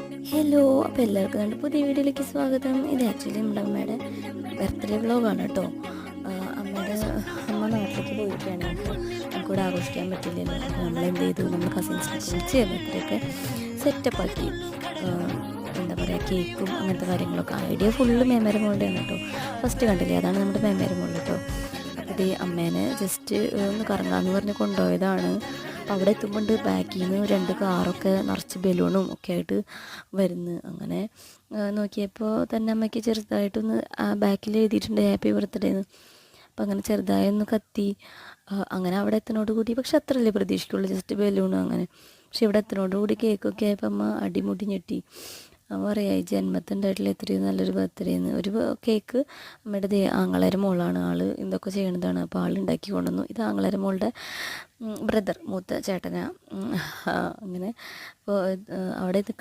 Hello, അപ്പോൾ എല്ലാവർക്കും നമ്മുടെ പുതിയ വീഡിയോയിലേക്ക് സ്വാഗതം. ഇത് ആക്ച്വലി നമ്മുടെ അമ്മയുടെ ബർത്ത്ഡേ വ്ളോഗാണ് കേട്ടോ. അമ്മ നാട്ടിലേക്ക് പോയിട്ടാണ്, അപ്പോൾ നമുക്കിവിടെ ആഘോഷിക്കാൻ പറ്റില്ലല്ലോ. അപ്പോൾ നമ്മൾ എന്ത് ചെയ്തു, നമ്മൾ കസിൻസിനൊക്കെ വിളിച്ച് ബർത്ത്ഡേ ഒക്കെ സെറ്റപ്പാക്കി. എന്താ പറയുക, കേക്കും അങ്ങനത്തെ കാര്യങ്ങളൊക്കെ. ഐഡിയ ഫുള്ള് മേമേരെ മോളുടെയാണ് കേട്ടോ. ഫസ്റ്റ് കണ്ടില്ലേ, അതാണ് നമ്മുടെ മേമേരെ മോൾ കേട്ടോ. അപ്പോൾ ഇത് അമ്മേനെ ജസ്റ്റ് ഒന്ന് കറങ്ങാമെന്ന് പറഞ്ഞ് കൊണ്ടുപോയതാണ്. അപ്പോൾ അവിടെ എത്തുമ്പോൾ ബാക്കിൽ നിന്ന് 2 കാറൊക്കെ നിറച്ച് ബലൂണും ഒക്കെ ആയിട്ട് വരുന്നു. അങ്ങനെ നോക്കിയപ്പോൾ തന്നെ അമ്മയ്ക്ക് ചെറുതായിട്ടൊന്ന് ബാക്കിൽ എഴുതിയിട്ടുണ്ട് ഹാപ്പി ബർത്ത്ഡേ എന്ന്. അപ്പോൾ അങ്ങനെ ചെറുതായൊന്ന് കത്തി. അങ്ങനെ അവിടെ എത്തുന്നതോട് കൂടി, പക്ഷെ അത്രയല്ലേ പ്രതീക്ഷിക്കുള്ളൂ, ജസ്റ്റ് ബലൂണും അങ്ങനെ. പക്ഷെ ഇവിടെ എത്തുന്നതോട് കൂടി കേക്കൊക്കെ ആയപ്പോൾ അമ്മ അടിമുടി ഞെട്ടി. പറയാം, ഈ ജന്മത്തിൻ്റെതായിട്ടുള്ള എത്രയും നല്ലൊരു ബർത്ത്ഡേ എന്ന്. ഒരു കേക്ക് അമ്മയുടെ ആങ്ങളേരെ മോളാണ്, ആൾ ഇതൊക്കെ ചെയ്യണതാണ്. അപ്പോൾ ആൾ ഉണ്ടാക്കി കൊണ്ടുവന്നു. ഇത് ആങ്ങളേരെ മോളുടെ ബ്രദർ, മൂത്ത ചേട്ടനാ. അങ്ങനെ അപ്പോൾ അവിടെ നിൽക്കണം.